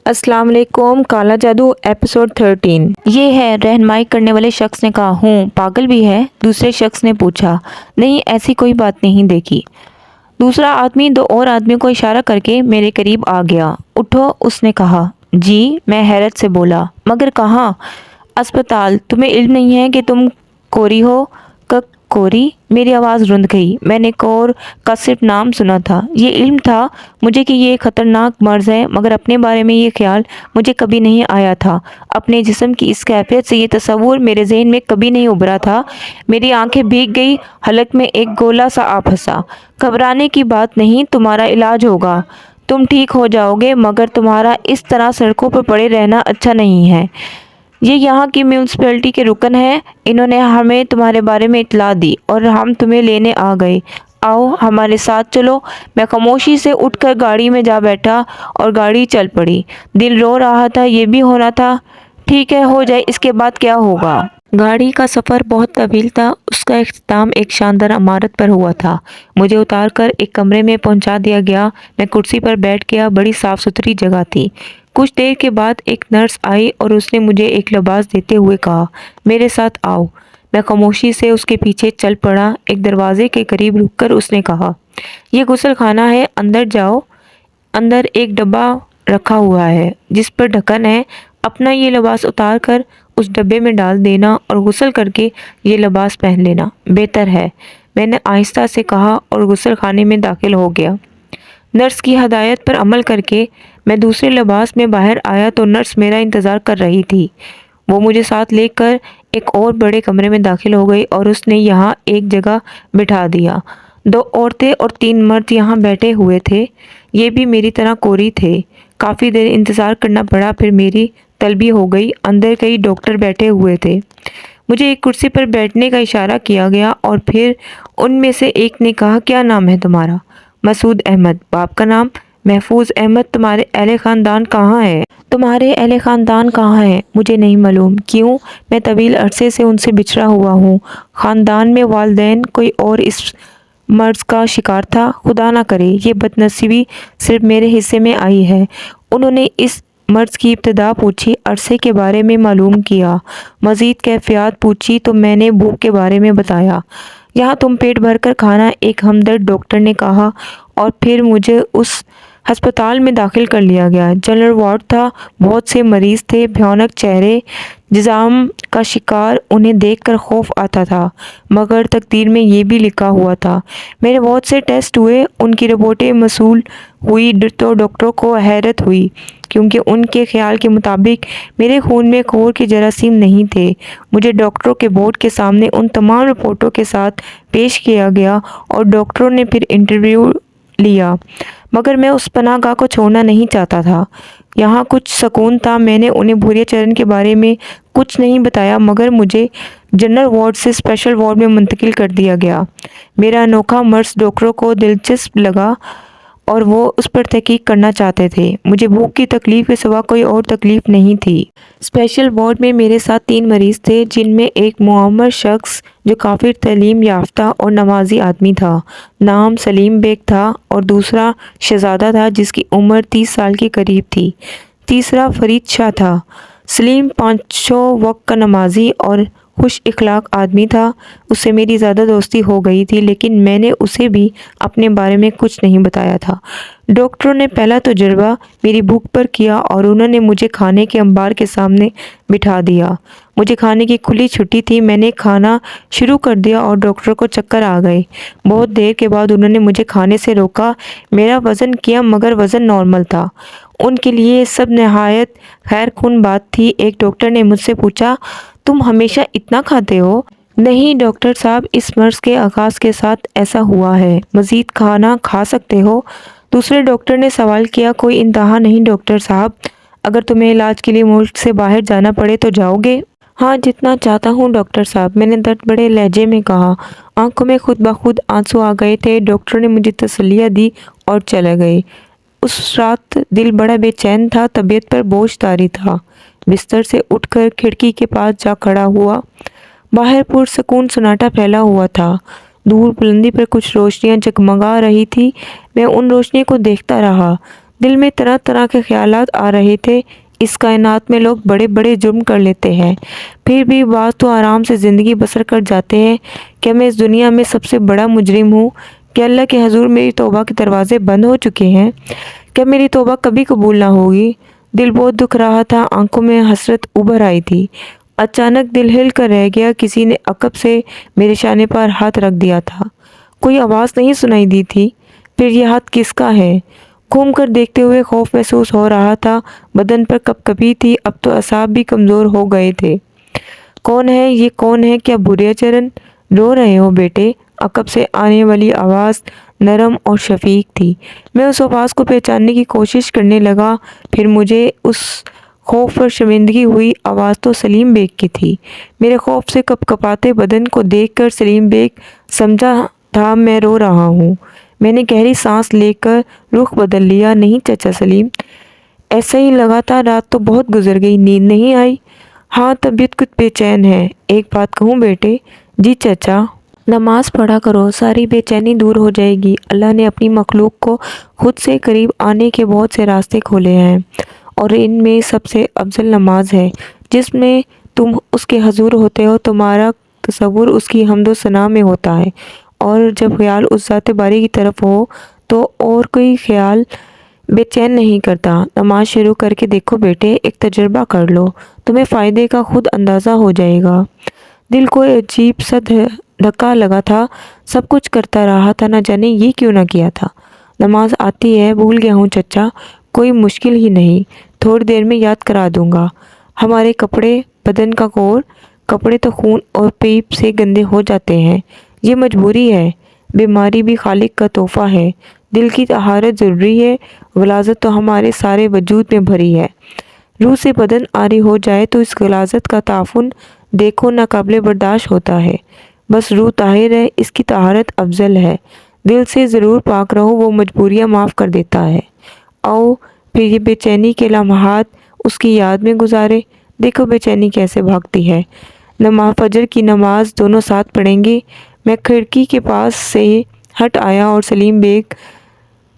السلام علیکم۔ کالا جادو ایپیسوڈ 13۔ یہ ہے رہنمائی کرنے والے شخص نے کہا۔ ہوں پاگل بھی ہے؟ دوسرے شخص نے پوچھا۔ نہیں، ایسی کوئی بات نہیں دیکھی۔ دوسرا آدمی دو اور آدمیوں کو اشارہ کر کے میرے قریب آ گیا۔ اٹھو، اس نے کہا۔ جی، میں حیرت سے بولا، مگر کہاں؟ اسپتال۔ تمہیں علم نہیں ہے کہ تم کوری ہو؟ کوری؟ میری آواز رند گئی۔ میں نے کور کا صرف نام سنا تھا۔ یہ علم تھا مجھے کہ یہ ایک خطرناک مرض ہے، مگر اپنے بارے میں یہ خیال مجھے کبھی نہیں آیا تھا۔ اپنے جسم کی اس کیفیت سے یہ تصور میرے ذہن میں کبھی نہیں ابھرا تھا۔ میری آنکھیں بھیگ گئی، حلق میں ایک گولا سا آ پھنسا۔ گھبرانے کی بات نہیں، تمہارا علاج ہوگا، تم ٹھیک ہو جاؤ گے، مگر تمہارا اس طرح سڑکوں پر پڑے رہنا اچھا نہیں ہے۔ یہ یہاں کی میونسپلٹی کے رکن ہیں، انہوں نے ہمیں تمہارے بارے میں اطلاع دی اور ہم تمہیں لینے آ گئے۔ آؤ ہمارے ساتھ چلو۔ میں خاموشی سے اٹھ کر گاڑی میں جا بیٹھا اور گاڑی چل پڑی۔ دل رو رہا تھا، یہ بھی ہونا تھا۔ ٹھیک ہے، ہو جائے، اس کے بعد کیا ہوگا؟ گاڑی کا سفر بہت طویل تھا۔ اس کا اختتام ایک شاندار عمارت پر ہوا تھا۔ مجھے اتار کر ایک کمرے میں پہنچا دیا گیا۔ میں کرسی پر بیٹھ گیا۔ بڑی صاف ستھری جگہ تھی۔ کچھ دیر کے بعد ایک نرس آئی اور اس نے مجھے ایک لباس دیتے ہوئے کہا، میرے ساتھ آؤ۔ میں خاموشی سے اس کے پیچھے چل پڑا۔ ایک دروازے کے قریب رک کر اس نے کہا، یہ غسل خانہ ہے، اندر جاؤ۔ اندر ایک ڈبہ رکھا ہوا ہے جس پر ڈھکن ہے۔ اپنا یہ لباس اتار کر اس ڈبے میں ڈال دینا اور غسل کر کے یہ لباس پہن لینا بہتر ہے، میں نے آہستہ سے کہا اور غسل خانے میں داخل ہو گیا۔ نرس کی ہدایت پر عمل کر کے میں دوسرے لباس میں باہر آیا تو نرس میرا انتظار کر رہی تھی۔ وہ مجھے ساتھ لے کر ایک اور بڑے کمرے میں داخل ہو گئی اور اس نے یہاں ایک جگہ بٹھا دیا۔ دو عورتیں اور تین مرد یہاں بیٹھے ہوئے تھے۔ یہ بھی میری طرح کوری تھے۔ کافی دیر انتظار کرنا پڑا، پھر میری طلبی ہو گئی۔ اندر کئی ڈاکٹر بیٹھے ہوئے تھے۔ مجھے ایک کرسی پر بیٹھنے کا اشارہ کیا گیا اور پھر ان میں سے ایک نے کہا، کیا نام ہے تمہارا؟ مسعود احمد۔ باپ کا نام؟ محفوظ احمد۔ تمہارے اہل خاندان کہاں ہے؟ تمہارے اہل خاندان کہاں ہے؟ مجھے نہیں معلوم۔ کیوں؟ میں طویل عرصے سے ان سے بچھڑا ہوا ہوں۔ خاندان میں والدین کوئی اور اس مرض کا شکار تھا؟ خدا نہ کرے یہ بد نصیبی صرف میرے حصے میں آئی ہے۔ انہوں نے اس مرض کی ابتدا پوچھی، عرصے کے بارے میں معلوم کیا، مزید کیفیات پوچھی تو میں نے بھوک کے بارے میں بتایا۔ یہاں تم پیٹ بھر کر کھانا، ایک ہمدرد ڈاکٹر نے کہا، اور پھر مجھے اس ہسپتال میں داخل کر لیا گیا۔ جنرل وارڈ تھا، بہت سے مریض تھے، بھیانک چہرے، جزام کا شکار، انہیں دیکھ کر خوف آتا تھا، مگر تقدیر میں یہ بھی لکھا ہوا تھا۔ میرے بہت سے ٹیسٹ ہوئے، ان کی رپورٹیں موصول ہوئی تو ڈاکٹروں کو حیرت ہوئی، کیونکہ ان کے خیال کے مطابق میرے خون میں کور کے جراثیم نہیں تھے۔ مجھے ڈاکٹروں کے بورڈ کے سامنے ان تمام رپورٹوں کے ساتھ پیش کیا گیا اور ڈاکٹروں نے پھر انٹرویو لیا، مگر میں اس پناہ گاہ کو چھوڑنا نہیں چاہتا تھا۔ یہاں کچھ سکون تھا۔ میں نے انہیں بھوریا چرن کے بارے میں کچھ نہیں بتایا، مگر مجھے جنرل وارڈ سے اسپیشل وارڈ میں منتقل کر دیا گیا۔ میرا انوکھا مرض ڈاکٹروں کو دلچسپ لگا اور وہ اس پر تحقیق کرنا چاہتے تھے۔ مجھے بھوک کی تکلیف کے سوا کوئی اور تکلیف نہیں تھی۔ اسپیشل وارڈ میں میرے ساتھ 3 مریض تھے، جن میں ایک معمر شخص جو کافی تعلیم یافتہ اور نمازی آدمی تھا، نام سلیم بیگ تھا، اور دوسرا شہزادہ تھا جس کی عمر 30 سال کے قریب تھی، تیسرا فرید شاہ تھا۔ سلیم 5 وقت کا نمازی اور خوش اخلاق آدمی تھا۔ اس سے میری زیادہ دوستی ہو گئی تھی، لیکن میں نے اسے بھی اپنے بارے میں کچھ نہیں بتایا تھا۔ ڈاکٹروں نے پہلا تجربہ میری بھوک پر کیا اور انہوں نے مجھے کھانے کے انبار کے سامنے بٹھا دیا۔ مجھے کھانے کی کھلی چھٹی تھی۔ میں نے کھانا شروع کر دیا اور ڈاکٹروں کو چکر آ گئے۔ بہت دیر کے بعد انہوں نے مجھے کھانے سے روکا۔ میرا وزن کیا، مگر وزن نارمل تھا۔ ان کے لیے یہ سب نہایت خیر خون بات تھی۔ ایک ڈاکٹر نے مجھ سے پوچھا، تم ہمیشہ اتنا کھاتے ہو؟ نہیں ڈاکٹر صاحب، اس مرض کے آغاز کے ساتھ ایسا ہوا ہے۔ مزید کھانا کھا سکتے ہو؟ دوسرے ڈاکٹر نے سوال کیا۔ کوئی انتہا نہیں ڈاکٹر صاحب، اگر تمہیں علاج کے لیے ملک سے باہر جانا پڑے تو جاؤ گے؟ ہاں، جتنا چاہتا ہوں ڈاکٹر صاحب، میں نے درد بڑے لہجے میں کہا۔ آنکھوں میں خود بخود آنسو آ گئے تھے۔ ڈاکٹر نے مجھے تسلیاں دی اور چلے گئے۔ اس رات دل بڑا بے چین تھا، طبیعت پر بوجھ طاری تھا۔ بستر سے اٹھ کر کھڑکی کے پاس جا کھڑا ہوا۔ باہر پرسکون سناٹا پھیلا ہوا تھا۔ دور بلندی پر کچھ روشنیاں جگمگا رہی تھی۔ میں ان روشنیوں کو دیکھتا رہا۔ दिल में तरह तरह के ख्यालात आ रहे थे। इस कायनात में लोग बड़े बड़े जुर्म कर लेते हैं, फिर भी बात तो आराम से ज़िंदगी बसर कर जाते हैं। क्या मैं इस दुनिया में सबसे बड़ा मुजरिम हूँ? क्या अल्लाह के हजूर मेरी तौबा के दरवाजे बंद हो चुके हैं? क्या मेरी तौबा कभी कबूल ना होगी? दिल बहुत दुख रहा था, आंखों में हसरत उभर आई थी। अचानक दिल हिल कर रह गया। किसी ने अकब से मेरे शाने पर हाथ रख दिया था। कोई आवाज़ नहीं सुनाई दी थी। फिर यह हाथ किसका है? घूम कर देखते हुए खौफ महसूस हो रहा था। बदन पर कपकपी थी, अब तो असाब भी कमज़ोर हो गए थे। कौन है ये? कौन है? क्या बुरे चरण? रो रहे हो बेटे? अकब से आने वाली आवाज़ नरम और शफीक थी। मैं उस आवाज़ को पहचानने की कोशिश करने लगा। फिर मुझे उस खौफ और शर्मिंदगी हुई। आवाज़ तो सलीम बेग की थी। मेरे खौफ से कपकपाते बदन को देखकर सलीम बेग समझा था मैं रो रहा हूँ। मैंने गहरी सांस लेकर रुख बदल लिया। नहीं चाचा सलीम, ऐसा ही लगा था। रात तो बहुत गुजर गई, नींद नहीं आई। हाँ, तबीयत कुछ बेचैन है। एक बात कहूँ बेटे? जी चाचा। नमाज पढ़ा करो, सारी बेचैनी दूर हो जाएगी। अल्लाह ने अपनी मखलूक को खुद से करीब आने के बहुत से रास्ते खोले हैं और इनमें सबसे अफजल नमाज है। जिसमें तुम उसके हजूर होते हो, तुम्हारा तसव्वुर उसकी हम्दो सना में होता है, और जब ख्याल उस ज़ात बारी की तरफ हो तो और कोई ख्याल बेचैन नहीं करता। नमाज शुरू करके देखो बेटे, एक तजुर्बा कर लो, तुम्हें फ़ायदे का खुद अंदाज़ा हो जाएगा। दिल को अजीब सा धक्का लगा था। सब कुछ करता रहा था, न जाने ये क्यों ना किया था। नमाज आती है? भूल गया हूँ चचा, कोई मुश्किल ही नहीं, थोड़ी देर में याद करा दूंगा। हमारे कपड़े, बदन का कोर, कपड़े तो खून और पीप से गंदे हो जाते हैं। ये मजबूरी है। बीमारी भी खालिक का तोहफा है। दिल की तहारत ज़रूरी है। गलाजत तो हमारे सारे वजूद में भरी है। रूह से बदन आरी हो जाए तो इस गलाजत का ताफुन देखो नाकाबिले बर्दाश्त होता है। बस रूह ताहिर है, इसकी तहारत अफजल है। दिल से ज़रूर पाक रहो, वो मजबूरियाँ माफ़ कर देता है। आओ फिर ये बेचैनी के लम्हात उसकी याद में गुजारे। देखो बेचैनी कैसे भागती है। नमाज फजर की नमाज दोनों साथ पढ़ेंगे। मैं खिड़की के पास से हट आया और सलीम बेग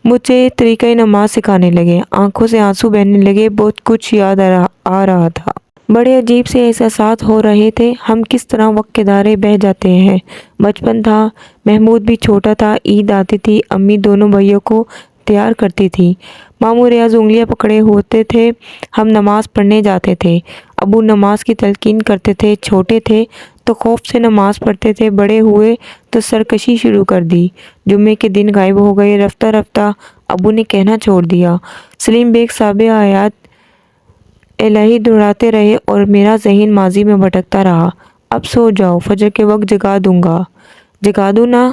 मुझे तरीक़ा नमाज सिखाने लगे। आंखों से आंसू बहने लगे। बहुत कुछ याद आ रहा था। बड़े अजीब से एहसास हो रहे थे। हम किस तरह वक्त के धारे बह जाते हैं। बचपन था, महमूद भी छोटा था। ईद आती थी, अम्मी दोनों भाइयों को तैयार करती थी। मामू रियाज उंगलियां पकड़े होते थे। हम नमाज पढ़ने जाते थे। अबू नमाज की तलकीन करते थे। छोटे थे तो खौफ से नमाज पढ़ते थे, बड़े हुए तो सरकशी शुरू कर दी। जुम्मे के दिन गायब हो गए। रफ्ता रफ्ता अबू ने कहना छोड़ दिया। सलीम बेग साबे आयात इलाही दोहराते रहे और मेरा जहन माजी में भटकता रहा। अब सो जाओ, फजर के वक्त जगा दूंगा। जगा दूँ ना?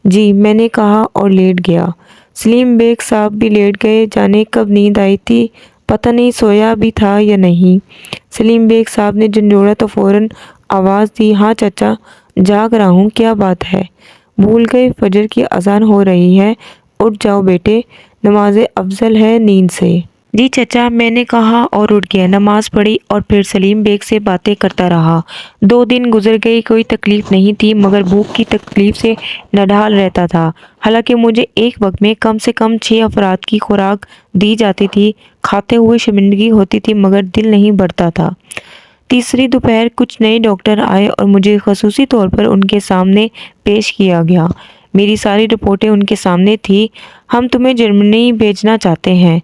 जी, मैंने कहा और लेट गया। सलीम बेग साहब भी लेट गए। जाने कब नींद आई थी, पता नहीं सोया भी था या नहीं। सलीम बेग साहब ने झंझोड़ा तो फ़ौरन आवाज़ दी, हाँ चाचा, जाग रहा हूँ। क्या बात है? भूल गए? फजर की अजान हो रही है, उठ जाओ बेटे, नमाज अफजल है नींद से। जी चचा, मैंने कहा और उठ गया। नमाज पढ़ी और फिर सलीम बेग से बातें करता रहा। 2 दिन गुजर गई। कोई तकलीफ़ नहीं थी, मगर भूख की तकलीफ़ से नढाल रहता था। हालांकि मुझे एक वक्त में से कम 6 अफराद की खुराक दी जाती थी। खाते हुए शर्मिंदगी होती थी, मगर दिल नहीं बढ़ता था। तीसरी दोपहर कुछ नए डॉक्टर आए और मुझे खसूसी तौर पर उनके सामने पेश किया गया। मेरी सारी रिपोर्टें उनके सामने थी। हम तुम्हें जर्मनी भेजना चाहते हैं।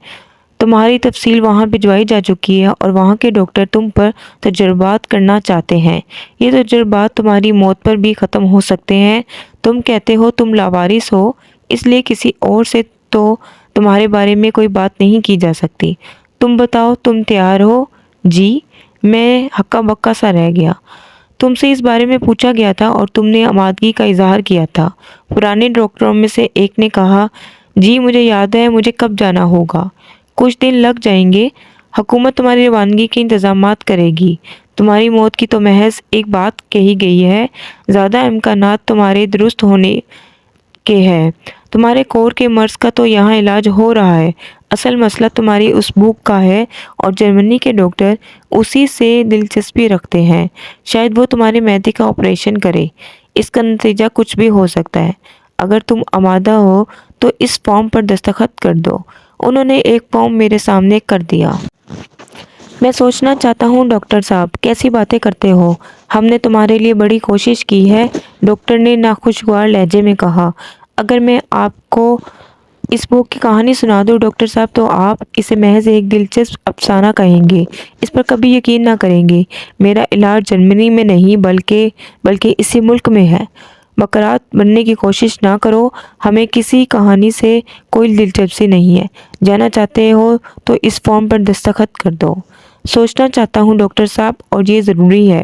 तुम्हारी तफसील वहाँ भिजवाई जा चुकी है और वहाँ के डॉक्टर तुम पर तजुर्बात करना चाहते हैं। ये तजुर्बात तुम्हारी मौत पर भी ख़त्म हो सकते हैं। तुम कहते हो तुम लावारिस हो, इसलिए किसी और से तो तुम्हारे बारे में कोई बात नहीं की जा सकती। तुम बताओ, तुम तैयार हो? जी। मैं हक्का बक्का सा रह गया। तुमसे इस बारे में पूछा गया था और तुमने आमादगी का इजहार किया था। पुराने डॉक्टरों में से एक ने कहा, जी मुझे याद है, मुझे कब जाना होगा। कुछ दिन लग जाएंगे। हुकूमत तुम्हारी रवानगी के इंतज़ामात करेगी। तुम्हारी मौत की तो महज एक बात कही गई है, ज़्यादा इम्कानात तुम्हारे दुरुस्त होने के हैं। तुम्हारे कोर के मर्ज़ का तो यहाँ इलाज हो रहा है। असल मसला तुम्हारी उस भूख का है और जर्मनी के डॉक्टर उसी से दिलचस्पी रखते हैं। शायद वो तुम्हारे मैदे का ऑपरेशन करे। इसका नतीजा कुछ भी हो सकता है। अगर तुम आमादा हो तो इस फॉर्म पर दस्तखत कर दो انہوں نے ایک پاؤں میرے سامنے کر دیا۔ میں سوچنا چاہتا ہوں ڈاکٹر صاحب، کیسی باتیں کرتے ہو؟ ہم نے تمہارے لیے بڑی کوشش کی ہے، ڈاکٹر نے ناخوشگوار لہجے میں کہا۔ اگر میں آپ کو اس بک کی کہانی سنا دوں ڈاکٹر صاحب تو آپ اسے محض ایک دلچسپ افسانہ کہیں گے، اس پر کبھی یقین نہ کریں گے۔ میرا علاج جرمنی میں نہیں بلکہ اسی ملک میں ہے۔ بکرات بننے کی کوشش نہ کرو، ہمیں کسی کہانی سے کوئی دلچسپی نہیں ہے۔ جانا چاہتے ہو تو اس فارم پر دستخط کر دو۔ سوچنا چاہتا ہوں ڈاکٹر صاحب، اور یہ ضروری ہے،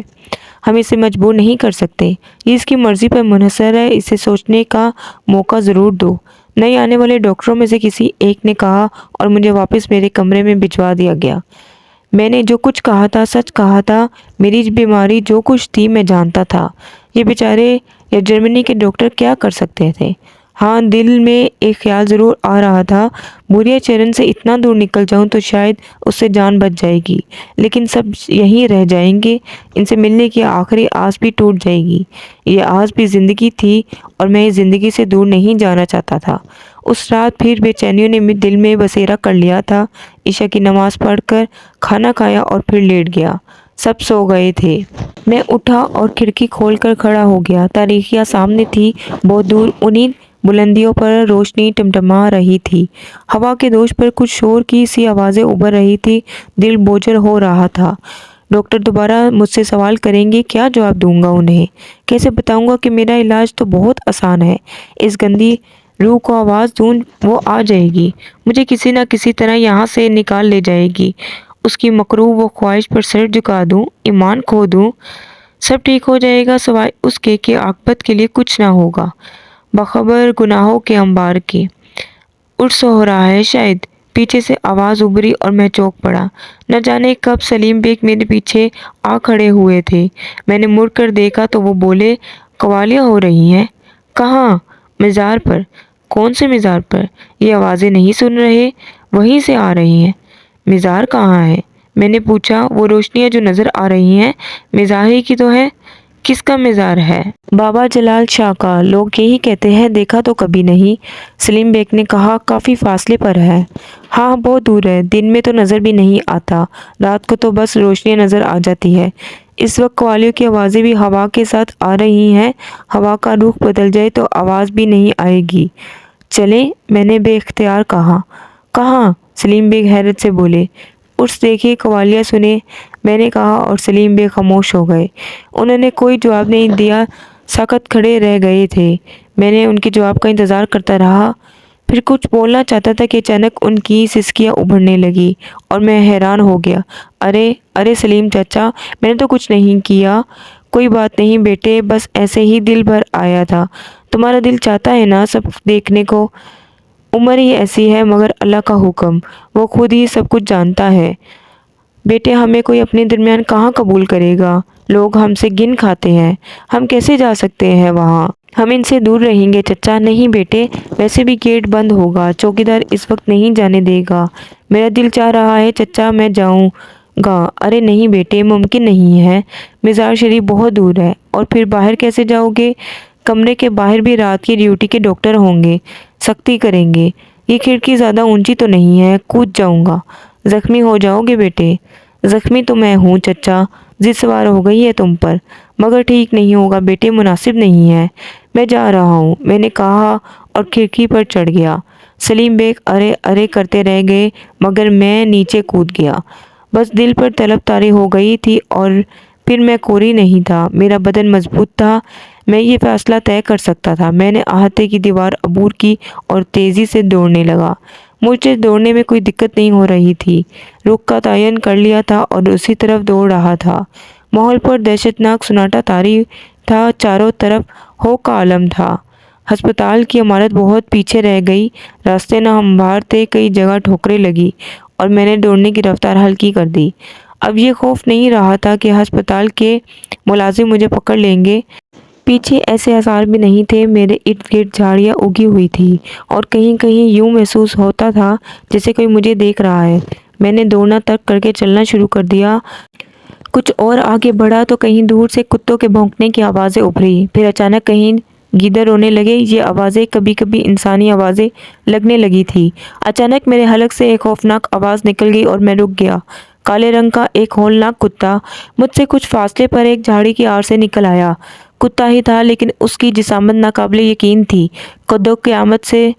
ہم اسے مجبور نہیں کر سکتے، یہ اس کی مرضی پر منحصر ہے، اسے سوچنے کا موقع ضرور دو۔ نئے آنے والے ڈاکٹروں میں سے کسی ایک نے کہا، اور مجھے واپس میرے کمرے میں بھجوا دیا گیا۔ میں نے جو کچھ کہا تھا سچ کہا تھا، میری بیماری جو کچھ تھی میں جانتا تھا۔ یہ بیچارے یا جرمنی کے ڈاکٹر کیا کر سکتے تھے؟ ہاں، دل میں ایک خیال ضرور آ رہا تھا، بوریا چرن سے اتنا دور نکل جاؤں تو شاید اس سے جان بچ جائے گی، لیکن سب یہیں رہ جائیں گے، ان سے ملنے کی آخری آس بھی ٹوٹ جائے گی۔ یہ آس بھی زندگی تھی، اور میں اس زندگی سے دور نہیں جانا چاہتا تھا۔ اس رات پھر بے چینیوں نے دل میں بسیرا کر لیا تھا۔ عشاء کی نماز پڑھ کر کھانا کھایا اور پھر لیٹ گیا۔ سب سو گئے تھے۔ میں اٹھا اور کھڑکی کھول کر کھڑا ہو گیا۔ تاریکیاں سامنے تھی، بہت دور انہی بلندیوں پر روشنی ٹمٹما رہی تھی۔ ہوا کے دوش پر کچھ شور کی سی آوازیں ابھر رہی تھی۔ دل بوجھل ہو رہا تھا۔ ڈاکٹر دوبارہ مجھ سے سوال کریں گے، کیا جواب دوں گا انہیں؟ کیسے بتاؤں گا کہ میرا علاج تو بہت آسان ہے؟ اس گندی روح کو آواز دوں، وہ آ جائے گی، مجھے کسی نہ کسی طرح یہاں سے نکال لے جائے گی۔ اس کی مکروہ وہ خواہش پر سر جھکا دوں، ایمان کھو دوں، سب ٹھیک ہو جائے گا سوائے اس کے کہ عاقبت کے لیے کچھ نہ ہوگا، بخبر گناہوں کے انبار کے۔ عرس ہو رہا ہے شاید، پیچھے سے آواز ابھری اور میں چونک پڑا۔ نہ جانے کب سلیم بیگ میرے پیچھے آ کھڑے ہوئے تھے۔ میں نے مڑ کر دیکھا تو وہ بولے، قوالیاں ہو رہی ہیں؟ کہاں؟ مزار پر۔ کون سے مزار پر؟ یہ آوازیں نہیں سن رہے؟ وہیں سے آ رہی ہیں۔ مزار کہاں ہے؟ میں نے پوچھا۔ وہ روشنیاں جو نظر آ رہی ہیں، مزار ہی کی تو ہے۔ کس کا مزار ہے؟ بابا جلال شاہ کا، لوگ یہی کہتے ہیں، دیکھا تو کبھی نہیں۔ سلیم بیگ نے کہا، کافی فاصلے پر ہے۔ ہاں، بہت دور ہے، دن میں تو نظر بھی نہیں آتا، رات کو تو بس روشنیاں نظر آ جاتی ہے۔ اس وقت قوالیوں کی آوازیں بھی ہوا کے ساتھ آ رہی ہیں، ہوا کا رخ بدل جائے تو آواز بھی نہیں آئے گی۔ چلیں، میں نے بے اختیار کہا۔ کہاں؟ سلیم بیگ حیرت سے بولے۔ عرس دیکھیں، قوالیاں سنیں، میں نے کہا، اور سلیم بیگ خاموش ہو گئے۔ انہوں نے کوئی جواب نہیں دیا، ساکت کھڑے رہ گئے تھے۔ میں نے ان کے جواب کا انتظار کرتا رہا، پھر کچھ بولنا چاہتا تھا کہ اچانک ان کی سسکیاں ابھرنے لگی اور میں حیران ہو گیا۔ ارے سلیم چچا، میں نے تو کچھ نہیں کیا۔ کوئی بات نہیں بیٹے، بس ایسے ہی دل بھر آیا تھا۔ تمہارا دل چاہتا ہے نا سب دیکھنے کو؟ عمر ہی ایسی ہے، مگر اللہ کا حکم، وہ خود ہی سب کچھ جانتا ہے۔ بیٹے، ہمیں کوئی اپنے درمیان کہاں قبول کرے گا؟ لوگ ہم سے گن کھاتے ہیں، ہم کیسے جا سکتے ہیں وہاں؟ ہم ان سے دور رہیں گے چچا۔ نہیں بیٹے، ویسے بھی گیٹ بند ہوگا، چوکیدار اس وقت نہیں جانے دے گا۔ میرا دل چاہ رہا ہے چچا، میں جاؤں گا۔ ارے نہیں بیٹے، ممکن نہیں ہے، مزار شریف بہت دور ہے، اور پھر باہر کیسے جاؤ گے؟ کمرے کے باہر بھی رات کی ڈیوٹی کے ڈاکٹر ہوں گے، سختی کریں گے۔ یہ کھڑکی زیادہ اونچی تو نہیں ہے، کود جاؤں گا۔ زخمی ہو جاؤ گے بیٹے۔ زخمی تو میں ہوں چچا، ضد سوار ہو گئی ہے تم پر، مگر ٹھیک نہیں ہوگا بیٹے، مناسب نہیں ہے۔ میں جا رہا ہوں، میں نے کہا اور کھڑکی پر چڑھ گیا۔ سلیم بیگ ارے کرتے رہ گئے، مگر میں نیچے کود گیا۔ بس دل پر طلب طاری ہو گئی تھی، اور پھر میں کوری نہیں تھا، میرا بدن مضبوط تھا، میں یہ فیصلہ طے کر سکتا تھا۔ میں نے احاطے کی دیوار عبور کی اور تیزی سے دوڑنے لگا۔ مجھے دوڑنے میں کوئی دقت نہیں ہو رہی تھی، رخ کا تعین کر لیا تھا اور اسی طرف دوڑ رہا تھا۔ ماحول پر دہشت ناک سناٹا طاری تھا، چاروں طرف ہو کا عالم تھا۔ ہسپتال کی عمارت بہت پیچھے رہ گئی، راستے ناہموار تھے، کئی جگہ ٹھوکریں لگی، اور میں نے دوڑنے کی رفتار ہلکی کر دی۔ اب یہ خوف نہیں رہا تھا کہ ہسپتال کے ملازم مجھے پکڑ لیں گے۔ پیچھے ایسے آثار بھی نہیں تھے، میرے ارد گرد جھاڑیاں اگی ہوئی تھیں، اور کہیں کہیں یوں محسوس ہوتا تھا جیسے کوئی مجھے دیکھ رہا ہے۔ میں نے دوڑنا ترک کر کے چلنا شروع کر دیا۔ کچھ اور آگے بڑھا تو کہیں دور سے کتوں کے بھونکنے کی آوازیں ابھری، پھر اچانک کہیں گیدڑ رونے لگے۔ یہ آوازیں کبھی کبھی انسانی آوازیں لگنے لگی تھی۔ اچانک میرے حلق سے ایک خوفناک آواز نکل گئی اور میں رک گیا۔ کالے رنگ کا ایک ہولناک کتا مجھ سے کچھ فاصلے پر ایک جھاڑی کی آڑ سے نکل آیا۔ کتا ہی تھا لیکن اس کی جسامت ناقابل یقین تھی۔ قد قیامت سے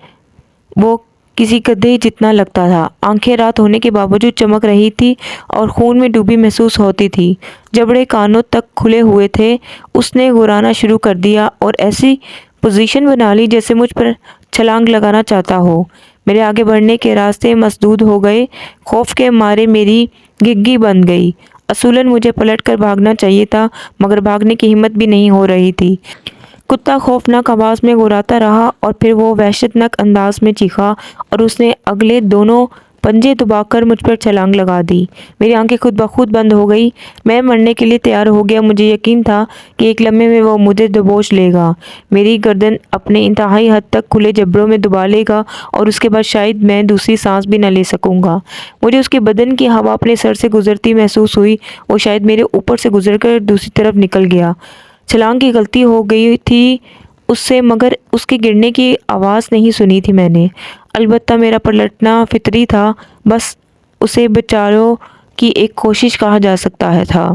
وہ کسی گدھے جتنا لگتا تھا۔ آنکھیں رات ہونے کے باوجود چمک رہی تھی اور خون میں ڈوبی محسوس ہوتی تھی۔ جبڑے کانوں تک کھلے ہوئے تھے۔ اس نے گھرانا شروع کر دیا اور ایسی پوزیشن بنا لی جیسے مجھ پر چھلانگ لگانا چاہتا ہو۔ میرے آگے بڑھنے کے راستے مسدود ہو گئے۔ خوف کے مارے میری گھگی بند گئی۔ اصولاً مجھے پلٹ کر بھاگنا چاہیے تھا مگر بھاگنے کی ہمت بھی نہیں ہو رہی تھی۔ کتا خوفناک آواز میں گھراتا رہا اور پھر وہ وحشتناک انداز میں چیخا اور اس نے اگلے دونوں پنجے دبا کر مجھ پر چھلانگ لگا دی۔ میری آنکھیں خود بخود بند ہو گئی۔ میں مرنے کے لیے تیار ہو گیا۔ مجھے یقین تھا کہ ایک لمحے میں وہ مجھے دبوچ لے گا، میری گردن اپنے انتہائی حد تک کھلے جبڑوں میں دبا لے گا اور اس کے بعد شاید میں دوسری سانس بھی نہ لے سکوں گا۔ مجھے اس کے بدن کی ہوا اپنے سر سے گزرتی محسوس ہوئی۔ وہ شاید میرے اوپر سے گزر کر دوسری طرف نکل گیا۔ چھلانگ کی غلطی ہو گئی تھی اس سے مگر اس کے گرنے کی آواز نہیں سنی تھی میں نے۔ البتہ میرا پلٹنا فطری تھا، بس اسے بچاؤ کی ایک کوشش کہا جا سکتا تھا۔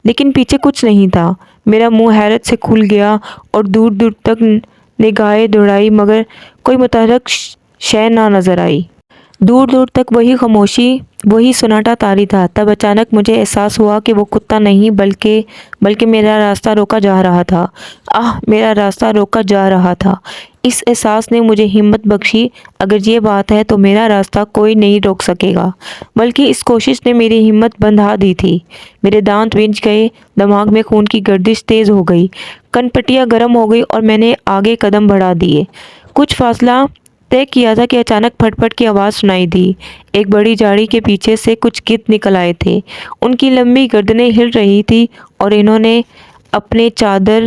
لیکن پیچھے کچھ نہیں تھا۔ میرا منہ حیرت سے کھل گیا اور دور دور تک نگاہیں دوڑائی مگر کوئی متحرک شے نہ نظر آئی۔ دور دور تک وہی خاموشی، وہی سناٹا طاری تھا۔ تب اچانک مجھے احساس ہوا کہ وہ کتا نہیں بلکہ میرا راستہ روکا جا رہا تھا۔ میرا راستہ روکا جا رہا تھا۔ اس احساس نے مجھے ہمت بخشی۔ اگر یہ بات ہے تو میرا راستہ کوئی نہیں روک سکے گا، بلکہ اس کوشش نے میری ہمت بندھا دی تھی۔ میرے دانت بھنج گئے، دماغ میں خون کی گردش تیز ہو گئی، کن پٹیاں گرم ہو گئی اور میں نے آگے قدم بڑھا دیے۔ کچھ فاصلہ طے کیا تھا کہ اچانک پھٹ پھٹ کی آواز سنائی دی۔ ایک بڑی جھاڑی کے پیچھے سے کچھ گدھ نکل آئے تھے۔ ان کی لمبی گردنیں ہل رہی تھی اور انہوں نے اپنے چادر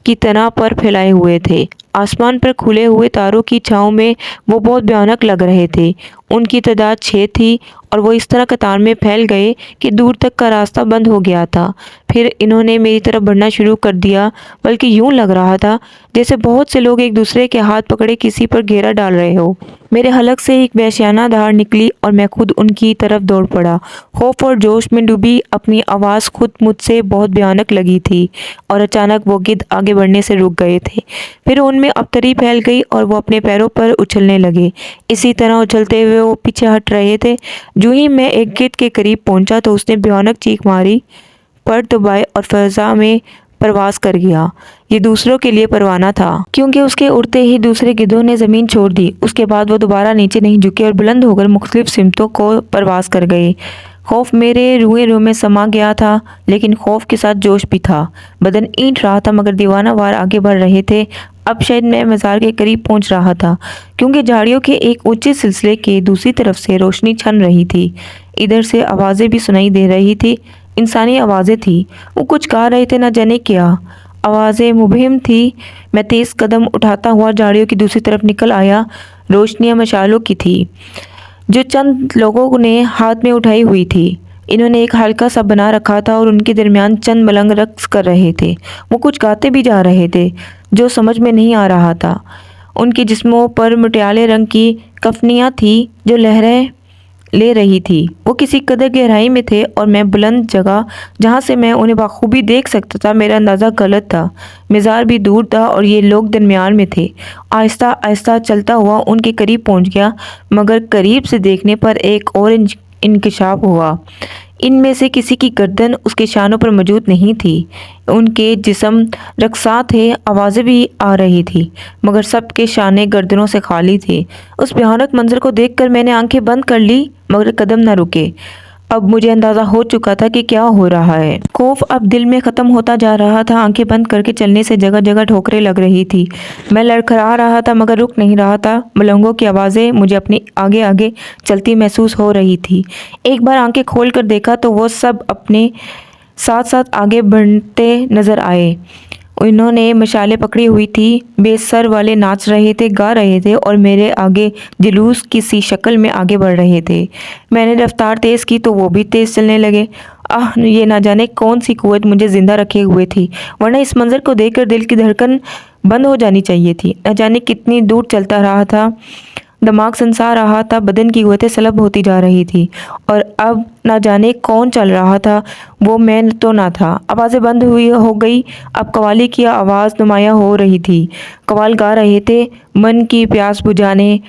کی تنہ پر پھیلائے ہوئے تھے۔ آسمان پر کھلے ہوئے تاروں کی چھاؤں میں وہ بہت بھیانک لگ رہے تھے۔ ان کی تعداد 6 تھی اور وہ اس طرح قطار میں پھیل گئے کہ دور تک کا راستہ بند ہو گیا تھا۔ پھر انہوں نے میری طرف بڑھنا شروع کر دیا، بلکہ یوں لگ رہا تھا جیسے بہت سے لوگ ایک دوسرے کے ہاتھ پکڑے کسی پر گھیرا ڈال رہے ہو۔ میرے حلق سے ایک وحشیانہ دھاڑ نکلی اور میں خود ان کی طرف دوڑ پڑا۔ خوف اور جوش میں ڈوبی اپنی آواز خود مجھ سے بہت بھیانک لگی تھی اور اچانک وہ گدھ آگے بڑھنے سے رک گئے تھے۔ پھر ان میں ابتری پھیل گئی اور وہ اپنے پیروں پر اچھلنے لگے۔ اسی طرح اچھلتے ہوئے وہ پیچھے ہٹ رہے تھے۔ جو ہی میں ایک گدھ کے قریب پہنچا تو اس نے بھیانک چیخ ماری، پر دبائے اور فضا میں پرواز کر گیا۔ یہ دوسروں کے لیے پروانہ تھا، کیونکہ اس کے اڑتے ہی دوسرے گدھوں نے زمین چھوڑ دی۔ اس کے بعد وہ دوبارہ نیچے نہیں جھکے اور بلند ہو کر مختلف سمتوں کو پرواز کر گئے۔ خوف میرے روح میں سما گیا تھا، لیکن خوف کے ساتھ جوش بھی تھا۔ بدن اینٹ رہا تھا مگر دیوانہ وار آگے بڑھ رہے تھے۔ اب شاید میں مزار کے قریب پہنچ رہا تھا، کیونکہ جھاڑیوں کے ایک اونچے سلسلے کے دوسری طرف سے روشنی چھن رہی تھی۔ ادھر سے آوازیں بھی سنائی دے رہی تھی، انسانی آوازیں تھیں۔ وہ کچھ کہہ رہے تھے، نہ جانے کیا۔ آوازیں مبہم تھی۔ میں تیز قدم اٹھاتا ہوا جھاڑیوں کی دوسری طرف نکل آیا۔ روشنیاں مشالوں کی تھی جو چند لوگوں نے ہاتھ میں اٹھائی ہوئی تھی۔ انہوں نے ایک حلقہ سا بنا رکھا تھا اور ان کے درمیان چند ملنگ رقص کر رہے تھے۔ وہ کچھ گاتے بھی جا رہے تھے جو سمجھ میں نہیں آ رہا تھا۔ ان کے جسموں پر مٹیالے رنگ کی کفنیاں تھیں جو لہریں لے رہی تھی۔ وہ کسی قدر گہرائی میں تھے اور میں بلند جگہ جہاں سے میں انہیں بخوبی دیکھ سکتا تھا۔ میرا اندازہ غلط تھا، مزار بھی دور تھا اور یہ لوگ درمیان میں تھے۔ آہستہ آہستہ چلتا ہوا ان کے قریب پہنچ گیا، مگر قریب سے دیکھنے پر ایک اور انکشاف ہوا۔ ان میں سے کسی کی گردن اس کے شانوں پر موجود نہیں تھی۔ ان کے جسم رقصاں تھے، آوازیں بھی آ رہی تھیں، مگر سب کے شانے گردنوں سے خالی تھے۔ اس بھیانک منظر کو دیکھ کر میں نے آنکھیں بند کر لی مگر قدم نہ رکے۔ اب مجھے اندازہ ہو چکا تھا کہ کیا ہو رہا ہے۔ خوف اب دل میں ختم ہوتا جا رہا تھا۔ آنکھیں بند کر کے چلنے سے جگہ جگہ ٹھوکریں لگ رہی تھی۔ میں لڑکھڑا رہا تھا مگر رک نہیں رہا تھا۔ ملنگوں کی آوازیں مجھے اپنے آگے آگے چلتی محسوس ہو رہی تھی۔ ایک بار آنکھیں کھول کر دیکھا تو وہ سب اپنے ساتھ ساتھ آگے بڑھتے نظر آئے۔ انہوں نے مشالیں پکڑی ہوئی تھی، بے سر والے ناچ رہے تھے، گا رہے تھے اور میرے آگے جلوس کی سی شکل میں آگے بڑھ رہے تھے۔ میں نے رفتار تیز کی تو وہ بھی تیز چلنے لگے۔ ये ना जाने कौन सी कुव्वत मुझे जिंदा रखे हुए थी, वरना इस मंजर को देखकर दिल की धड़कन बंद हो जानी चाहिए थी। न जाने कितनी दूर चलता रहा था, दिमाग सनसा रहा था, बदन की कुव्वतें सलब होती जा रही थी, और अब ना जाने कौन चल रहा था, वो मैं तो ना था। आवाज़ें बंद हुई हो गई, अब कव्वाली की आवाज़ नुमाया हो रही थी। कव्वाल गा रहे थे, मन की प्यास बुझाने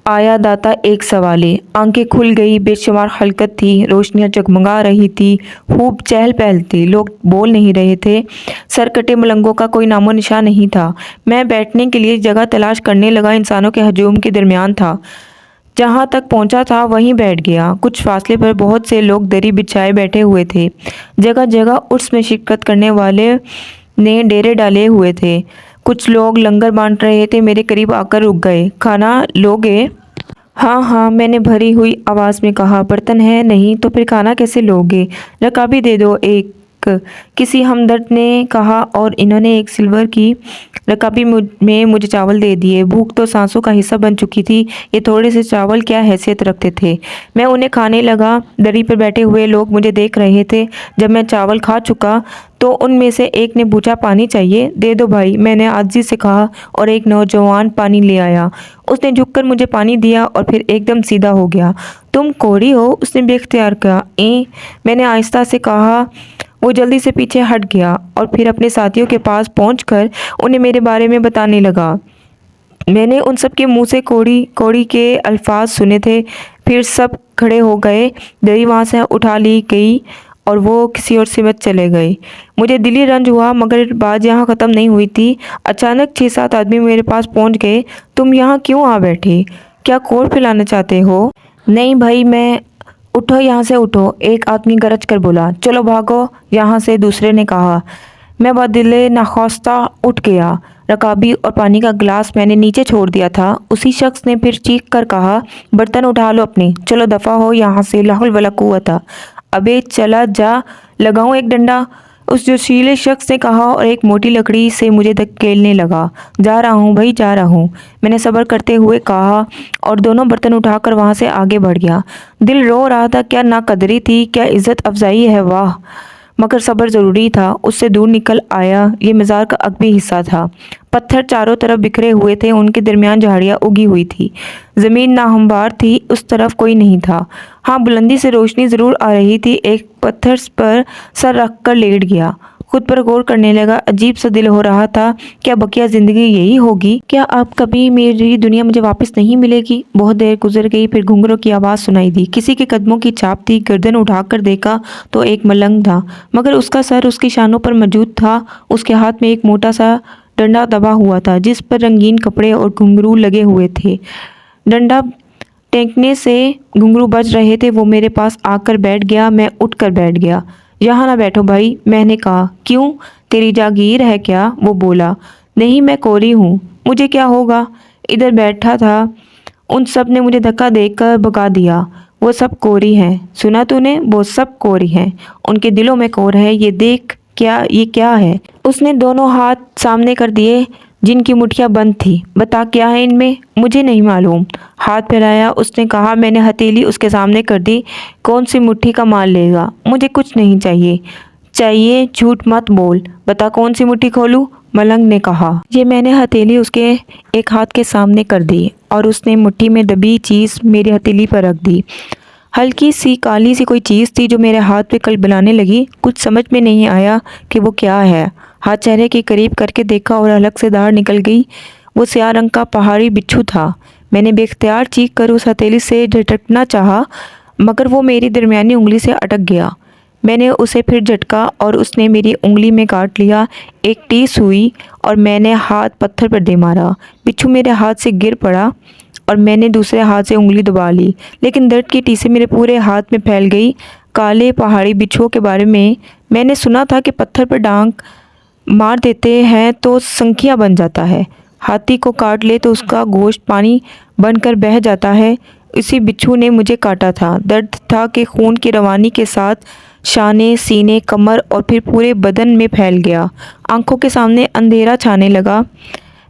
आया दाता एक सवाले। आंखें खुल गई, बेशुमार हलकत थी, रोशनियां जगमगा रही थी, खूब चहल पहल थी, लोग बोल नहीं रहे थे, सर कटे मलंगों का कोई नामो निशान नहीं था। मैं बैठने के लिए जगह तलाश करने लगा, इंसानों के हजूम के दरमियान था। जहाँ तक पहुँचा था वहीं बैठ गया। कुछ फासले पर बहुत से लोग दरी बिछाए बैठे हुए थे। जगह जगह उर्स में शिरकत करने वाले ने डेरे डाले हुए थे। कुछ लोग लंगर बांट रहे थे। मेरे करीब आकर रुक गए। खाना लोगे? हाँ हाँ, मैंने भरी हुई आवाज़ में कहा। बर्तन है नहीं तो फिर खाना कैसे लोगे? रकाबी दे दो एक, किसी हमदर्द ने कहा, और इन्होंने एक सिल्वर की रकाबी में मुझे चावल दे दिए। भूख तो सांसों का हिस्सा बन चुकी थी, ये थोड़े से चावल क्या हैसियत रखते थे। मैं उन्हें खाने लगा। दरी पर बैठे हुए लोग मुझे देख रहे थे। जब मैं चावल खा चुका तो उनमें से एक ने पूछा, पानी चाहिए? दे दो भाई, मैंने आजिज़ी से कहा, और एक नौजवान पानी ले आया। उसने झुककर मुझे पानी दिया और फिर एकदम सीधा हो गया। तुम कोढ़ी हो? उसने बेख्तियार कहा। मैंने आहिस्ता से कहा। वो जल्दी से पीछे हट गया और फिर अपने साथियों के पास पहुंचकर उन्हें मेरे बारे में बताने लगा। मैंने उन सब के मुंह से कोड़ी कोड़ी के अल्फाज सुने थे। फिर सब खड़े हो गए। दरी वहाँ से उठा ली गई और वो किसी और सिमत चले गए। मुझे दिली रंज हुआ, मगर बात यहाँ ख़त्म नहीं हुई थी। अचानक 6-7 आदमी मेरे पास पहुँच गए। तुम यहाँ क्यों आ बैठे? क्या कोड़ पिलाना चाहते हो? नहीं भाई, मैं उठो, यहाँ से उठो, एक आदमी गरज कर बोला। चलो भागो यहाँ से, दूसरे ने कहा। मैं बदिले नाखौस्ता उठ गया। रकाबी और पानी का गिलास मैंने नीचे छोड़ दिया था। उसी शख्स ने फिर चीख कर कहा, बर्तन उठा लो अपने, चलो दफ़ा हो यहाँ से, ला हौल वला कुव्वता। अबे चला जा, लगाऊं एक डंडा? उस जोशीले शख्स ने कहा और एक मोटी लकड़ी से मुझे धकेलने लगा। जा रहा हूँ भाई, जा रहा हूँ, मैंने सब्र करते हुए कहा, और दोनों बर्तन उठाकर वहाँ से आगे बढ़ गया। दिल रो रहा था, क्या नाकदरी थी, क्या इज़्ज़त अफजाई है, वाह! मगर सब्र ज़रूरी था। उससे दूर निकल आया। ये मज़ार का अगबी हिस्सा था। पत्थर चारों तरफ बिखरे हुए थे, उनके दरमियान झाड़ियाँ उगी हुई थी। ज़मीन नाहमवार थी, उस तरफ कोई नहीं था। हाँ, बुलंदी से रोशनी ज़रूर आ रही थी। एक पत्थर पर सर रख कर लेट गया। खुद पर गौर करने लगा। अजीब सा दिल हो रहा था, क्या बकिया ज़िंदगी यही होगी? क्या अब कभी मेरी दुनिया मुझे वापस नहीं मिलेगी? बहुत देर गुजर गई, फिर घुंघरों की आवाज़ सुनाई दी। किसी के कदमों की छाप थी। गर्दन उठाकर देखा तो एक मलंग था, मगर उसका सर उसकी शानों पर मौजूद था। उसके हाथ में एक मोटा सा डंडा दबा हुआ था, जिस पर रंगीन कपड़े और घुंघरू लगे हुए थे। डंडा टेंकने से घुंघरू बज रहे थे। वो मेरे पास आकर बैठ गया। मैं उठ कर बैठ गया। यहाँ ना बैठो भाई, मैंने कहा। क्यों, तेरी जागीर है क्या? वो बोला। नहीं, मैं कोरी हूँ, मुझे क्या होगा? इधर बैठा था, उन सब ने मुझे धक्का देकर भगा दिया। वो सब कोरी हैं, सुना तूने? वो सब कोरी हैं, उनके दिलों में कोर है। ये देख, क्या ये क्या है? उसने दोनों हाथ सामने कर दिए, जिनकी मुठ्ठियाँ बंद थी। बता, क्या है इनमें? मुझे नहीं मालूम। हाथ फैलाया। उसने कहा। मैंने हथेली उसके सामने कर दी। कौन सी मुट्ठी का माल लेगा? मुझे कुछ नहीं चाहिए। चाहिए? झूठ मत बोल, बता कौन सी मुट्ठी खोलूं? मलंग ने कहा। ये मैंने हथेली उसके एक हाथ के सामने कर दी और उसने मुट्ठी में दबी चीज़ मेरी हथेली पर रख दी। हल्की सी काली सी कोई चीज़ थी जो मेरे हाथ पे कलबलाने लगी। कुछ समझ में नहीं आया कि वो क्या है। हाथ चेहरे के करीब करके देखा और हलक से धार निकल गई। वो स्याह रंग का पहाड़ी बिच्छू था। मैंने बेख्तियार चीख कर उस हथेली से झटकना चाहा, मगर वो मेरी दरमियानी उंगली से अटक गया। मैंने उसे फिर झटका और उसने मेरी उंगली में काट लिया। एक टीस हुई और मैंने हाथ पत्थर पर दे मारा। बिच्छू मेरे हाथ से गिर पड़ा और मैंने दूसरे हाथ से उंगली दबा ली, लेकिन दर्द की टीसें मेरे पूरे हाथ में फैल गई। काले पहाड़ी बिच्छुओं के बारे में मैंने सुना था कि पत्थर पर डांग मार देते हैं तो संखिया बन जाता है, हाथी को काट ले तो उसका गोश्त पानी बनकर बह जाता है। इसी बिच्छू ने मुझे काटा था। दर्द था कि खून की रवानी के साथ शाने, सीने, कमर और फिर पूरे बदन में फैल गया। आंखों के सामने अंधेरा छाने लगा।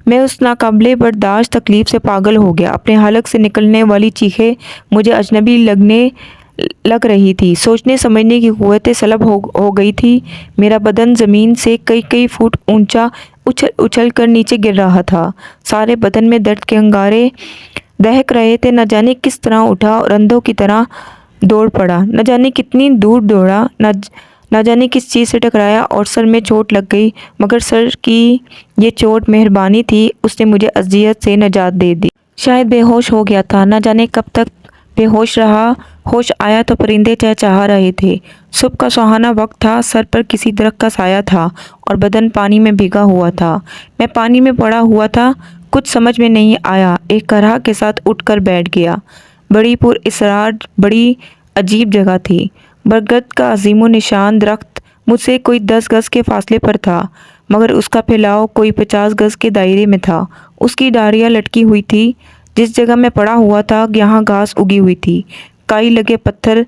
मैं उस नाकाबिले बर्दाश्त तकलीफ़ से पागल हो गया। अपने हलक से निकलने वाली चीखें मुझे अजनबी लगने लग रही थी। सोचने समझने की क़ुव्वत सलब हो गई थी। मेरा बदन ज़मीन से कई कई फुट ऊंचा उछल उछल कर नीचे गिर रहा था। सारे बदन में दर्द के अंगारे दहक रहे थे। न जाने किस तरह उठा और अंधों की तरह दौड़ पड़ा। न जाने कितनी दूर दौड़ा, न जाने किस चीज़ से टकराया और सर में चोट लग गई। मगर सर की ये चोट मेहरबानी थी, उसने मुझे अज़ियत से निजात दे दी। शायद बेहोश हो गया था, न जाने कब तक बेहोश रहा। होश आया तो परिंदे चहचहा रहे थे। सुबह का सुहाना वक्त था। सर पर किसी दरख्त का साया था और बदन पानी में भीगा हुआ था। मैं पानी में पड़ा हुआ था। कुछ समझ में नहीं आया। एक करहा के साथ उठकर बैठ गया। बड़ी पुरअसरार, बड़ी अजीब जगह थी। बरगद का अजीमो निशान दरख्त मुझसे कोई 10 गज के फासले पर था, मगर उसका फैलाव कोई 50 गज के दायरे में था। उसकी डारियाँ लटकी हुई थी। जिस जगह मैं पड़ा हुआ था यहाँ घास उगी हुई थी। काई लगे पत्थर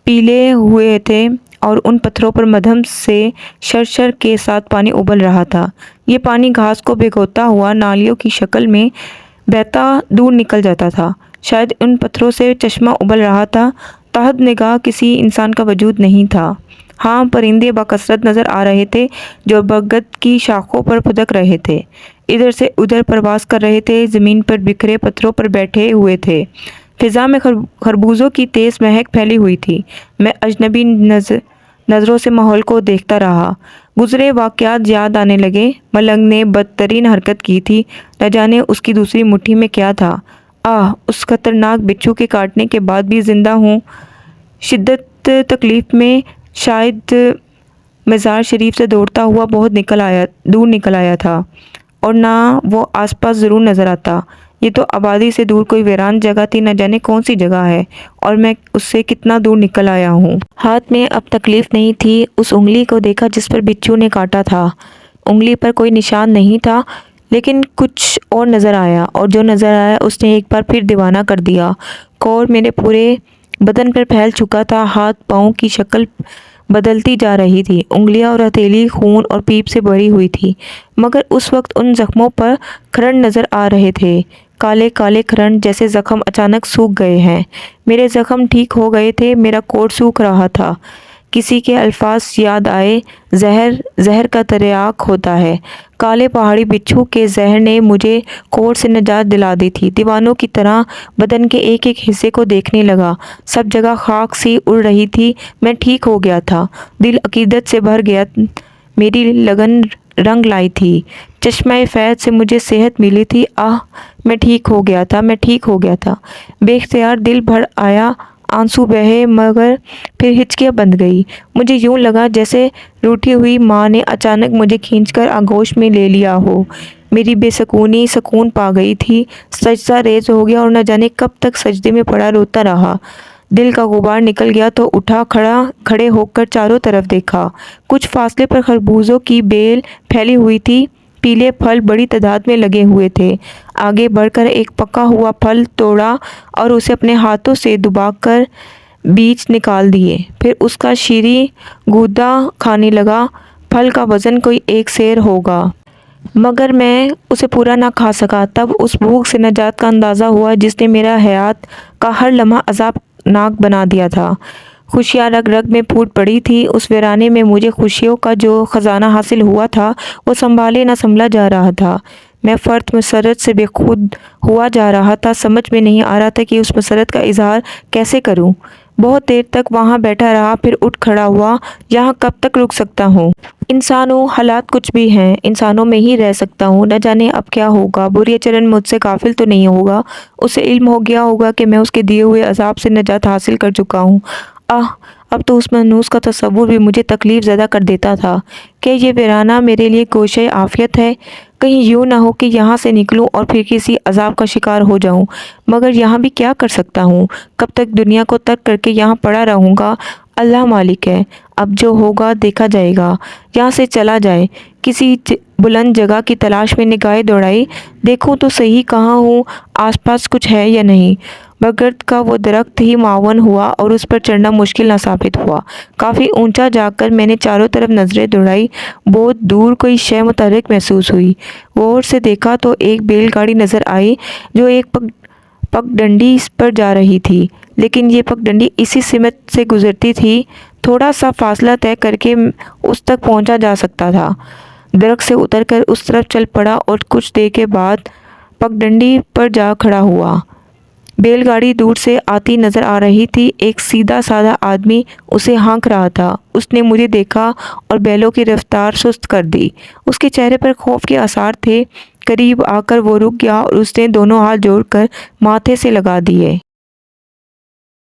पीले हुए थे और उन पत्थरों पर मध्यम से शरशर के साथ पानी उबल रहा था। ये पानी घास को भिगोता हुआ नालियों की शक्ल में बहता दूर निकल जाता था। शायद उन पत्थरों से चश्मा उबल रहा था। तहत निगाह किसी इंसान का वजूद नहीं था। हाँ, परिंदे बाकसरत नज़र आ रहे थे जो बरगद की शाखों पर फुदक रहे थे, इधर से उधर परवास कर रहे थे, ज़मीन पर बिखरे पत्थरों पर बैठे हुए थे। फिज़ा में खरबूजों की तेज़ महक फैली हुई थी। मैं अजनबी नज़रों से माहौल को देखता रहा। गुज़रे वाक़यात याद आने लगे। मलंग ने बदतरीन हरकत की थी। न जाने उसकी दूसरी मुट्ठी में क्या था। उस खतरनाक बिच्छू के काटने के बाद भी ज़िंदा हूँ। शिद्दत तकलीफ़ में शायद मज़ार शरीफ से दौड़ता हुआ बहुत दूर निकल आया था, और ना वो आसपास ज़रूर नज़र आता। ये तो आबादी से दूर कोई वीरान जगह थी। न जाने कौन सी जगह है और मैं उससे कितना दूर निकल आया हूँ। हाथ में अब तकलीफ़ नहीं थी। उस उंगली को देखा जिस पर बिच्छू ने काटा था। उंगली पर कोई निशान नहीं था, लेकिन कुछ और नज़र आया, और जो नज़र आया उसने एक बार फिर दीवाना कर दिया। कौर मेरे पूरे बदन पर फैल चुका था। हाथ पाँव की शक्ल बदलती जा रही थी। उंगलियां और हथेली खून और पीप से भरी हुई थी, मगर उस वक्त उन जख्मों पर खरंड नज़र आ रहे थे, काले काले खरंड, जैसे ज़ख्म अचानक सूख गए हैं। मेरे ज़ख्म ठीक हो गए थे, मेरा कोट सूख रहा था। किसी के अल्फाज याद आए, जहर जहर का तरियाक होता है। काले पहाड़ी बिच्छू के जहर ने मुझे कोट से निजात दिला दी थी। दीवानों की तरह बदन के एक एक हिस्से को देखने लगा। सब जगह खाक सी उड़ रही थी। मैं ठीक हो गया था। दिल अकीदत से भर गया। मेरी लगन रंग लाई थी। चश्मा फैज़ से मुझे सेहत मिली थी। मैं ठीक हो गया था, मैं ठीक हो गया था। बेख्तियार दिल भर आया, आंसू बहे, मगर फिर हिचकियाँ बंध गई। मुझे यूँ लगा जैसे रूठी हुई माँ ने अचानक मुझे खींचकर आगोश में ले लिया हो। मेरी बेसकूनी सकून पा गई थी। सजदा रेज़ हो गया और न जाने कब तक सजदे में पड़ा रोता रहा। दिल का गुबार निकल गया तो उठा, खड़े होकर चारों तरफ देखा। कुछ फासले पर खरबूजों की बेल फैली हुई थी। पीले फल बड़ी तादाद में लगे हुए थे। आगे बढ़कर एक पका हुआ फल तोड़ा और उसे अपने हाथों से दबाकर बीज निकाल दिए। फिर उसका शीरी गूदा खाने लगा। फल का वज़न कोई 1 सेर होगा, मगर मैं उसे पूरा ना खा सका। तब उस भूख से निजात का अंदाज़ा हुआ जिसने मेरा हयात का हर लम्हा अज़ाबनाक बना दिया था। खुशियाँ रग रग में फूट पड़ी थी। उस वीराने में मुझे खुशियों का जो ख़जाना हासिल हुआ था वो संभाले ना संभला जा रहा था। मैं फ़र्त मसरत से बेखुद हुआ जा रहा था। समझ में नहीं आ रहा था कि उस मसरत का इजहार कैसे करूं। बहुत देर तक वहाँ बैठा रहा, फिर उठ खड़ा हुआ। यहाँ कब तक रुक सकता हूँ? इंसान हूँ, हालात कुछ भी हैं, इंसानों में ही रह सकता हूँ। न जाने अब क्या होगा। बुरी चरण मुझसे गाफिल तो नहीं होगा। उसे इल्म हो गया होगा कि मैं उसके दिए हुए अजाब से निजात हासिल कर चुका हूँ। अब तो उस मनूस का तसव्वुर भी मुझे तकलीफ़ ज़्यादा कर देता था कि ये वीराना मेरे लिए गोशे आफ़ियत है। कहीं यूँ ना हो कि यहाँ से निकलूँ और फिर किसी अजाब का शिकार हो जाऊँ। मगर यहाँ भी क्या कर सकता हूँ? कब तक दुनिया को तर्क करके यहाँ पड़ा रहूँगा? अल्लाह मालिक है। अब जो होगा देखा जाएगा। यहाँ से चला जाए। किसी बुलंद जगह की तलाश में निगाहें दौड़ाई। देखूँ तो सही कहाँ हूँ, आसपास कुछ है या नहीं। बरगद का वो दरख्त ही मावन हुआ और उस पर चढ़ना मुश्किल न साबित हुआ। काफ़ी ऊंचा जाकर मैंने चारों तरफ नज़रें दौड़ाई। बहुत दूर कोई शय मुतहर्रिक महसूस हुई। गौर से देखा तो एक बैलगाड़ी नज़र आई जो एक पगडंडी पर जा रही थी, लेकिन ये पगडंडी इसी सिमत से गुजरती थी। थोड़ा सा फासला तय करके उस तक पहुंचा जा सकता था। दरख्त से उतरकर उस तरफ चल पड़ा और कुछ देर के बाद पगडंडी पर जा खड़ा हुआ। बैलगाड़ी दूर से आती नजर आ रही थी। एक सीधा साधा आदमी उसे हाँक रहा था। उसने मुझे देखा और बैलों की रफ्तार सुस्त कर दी। उसके चेहरे पर खौफ के आसार थे। करीब आकर वो रुक गया और उसने दोनों हाथ जोड़कर माथे से लगा दिए।